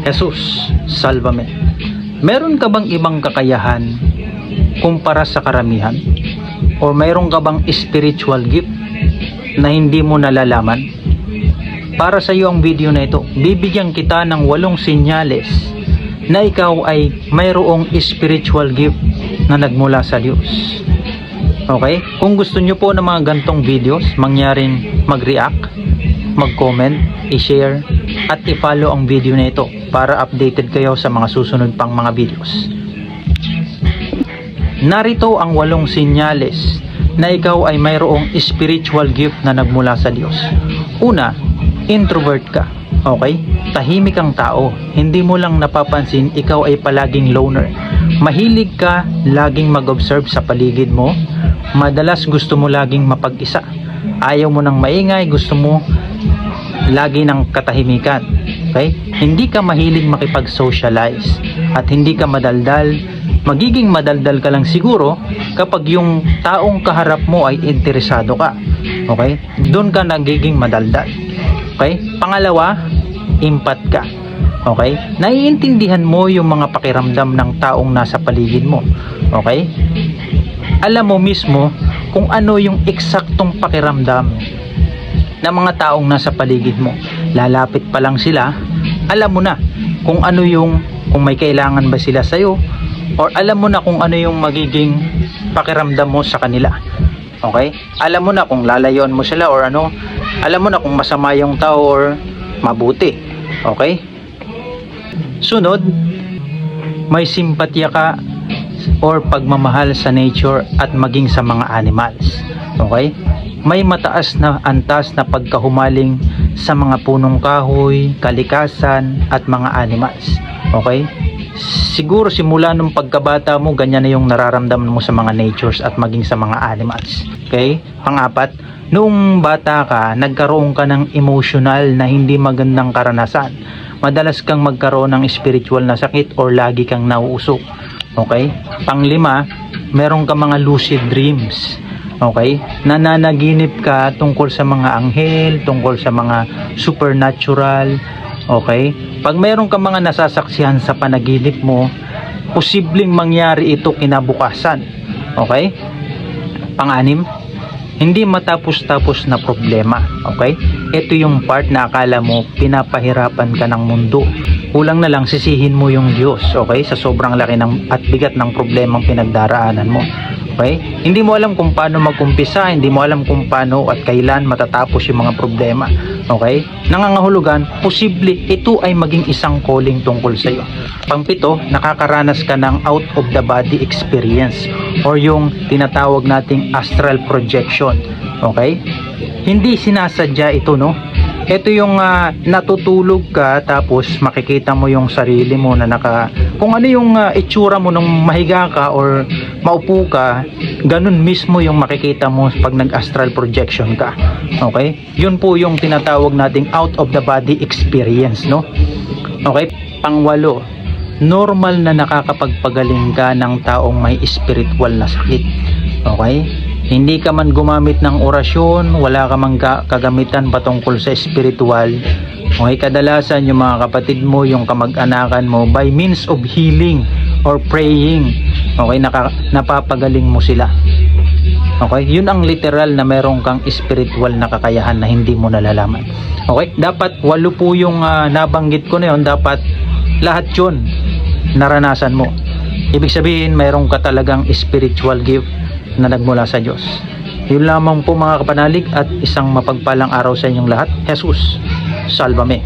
Jesus, salvame. Meron ka bang ibang kakayahan kumpara sa karamihan? O meron ka bang spiritual gift na hindi mo nalalaman? Para sa iyo ang video na ito. Bibigyan kita ng 8 senyales na ikaw ay mayroong spiritual gift na nagmula sa Diyos. Okay? Kung gusto nyo po ng mga gantong videos, mangyaring mag-react, mag-comment, i-share, at i-follow ang video na ito para updated kayo sa mga susunod pang mga videos. Narito ang 8 senyales na ikaw ay mayroong spiritual gift na nagmula sa Diyos. Una, introvert ka. Okay? Tahimik ang tao. Hindi mo lang napapansin, ikaw ay palaging loner. Mahilig ka laging mag-observe sa paligid mo. Madalas gusto mo laging mapag-isa. Ayaw mo ng maingay, gusto mo lagi ng katahimikan. Okay? Hindi ka mahilig makipag-socialize at hindi ka madaldal. Magiging madaldal ka lang siguro kapag yung taong kaharap mo ay interesado ka. Okay? Doon ka nagiging madaldal. Okay? Pangalawa, empat ka. Okay? Naiintindihan mo yung mga pakiramdam ng taong nasa paligid mo. Okay? Alam mo mismo kung ano yung eksaktong pakiramdam ng mga taong nasa paligid mo. Lalapit pa lang sila, alam mo na kung ano yung, kung may kailangan ba sila sa'yo, or alam mo na kung ano yung magiging pakiramdam mo sa kanila. Okay? Alam mo na kung lalayon mo sila or ano, alam mo na kung masama yung tao or mabuti. Okay? Sunod, may simpatya ka or pagmamahal sa nature at maging sa mga animals. Okay? May mataas na antas na pagkahumaling sa mga punong kahoy, kalikasan at mga animals. Okay? Siguro simula nung pagkabata mo, ganyan na yung nararamdaman mo sa mga natures at maging sa mga animals. Okay? Pang-apat, noong bata ka, nagkaroon ka ng emotional na hindi magandang karanasan. Madalas kang magkaroon ng spiritual na sakit or lagi kang nauusok. Okay? Pang-5, meron ka mga lucid dreams. Okay? Nananaginip ka tungkol sa mga anghel, tungkol sa mga supernatural. Okay? Pag mayroon ka mga nasasaksihan sa panaginip mo, posibleng mangyari ito kinabukasan. Okay? Pang-6, hindi matapos-tapos na problema. Okay? Ito yung part na akala mo pinapahirapan ka ng mundo. Kulang na lang sisihin mo yung Diyos. Okay? Sa sobrang laki ng, at bigat ng problemang pinagdaraanan mo. Okay? Hindi mo alam kung paano mag-umpisa, hindi mo alam kung paano at kailan matatapos yung mga problema. Okay? Nangangahulugan, posible ito ay maging isang calling tungkol sa iyo. Pang-7, nakakaranas ka ng out of the body experience or yung tinatawag nating astral projection. Okay? Hindi sinasadya ito, no? Ito yung natutulog ka tapos makikita mo yung sarili mo na kung ano yung itsura mo nung mahiga ka or maupo ka, ganun mismo yung makikita mo pag nag-astral projection ka. Okay? Yun po yung tinatawag nating out of the body experience, no? Okay? Pang-8, normal na nakakapagpagaling ka ng taong may spiritual na sakit. Okay? Hindi ka man gumamit ng orasyon, wala ka man kagamitan patungkol sa spiritual. Okay, kadalasan yung mga kapatid mo, yung kamag-anakan mo, by means of healing or praying, okay, napapagaling mo sila. Okay, yun ang literal na meron kang spiritual na kakayahan na hindi mo nalalaman. Okay, dapat 8 po yung nabanggit ko na yun, dapat lahat yun naranasan mo. Ibig sabihin, meron ka talagang spiritual gift na nagmula sa Diyos. Yun lamang po mga kapanalig at isang mapagpalang araw sa inyong lahat. Jesus, salvame.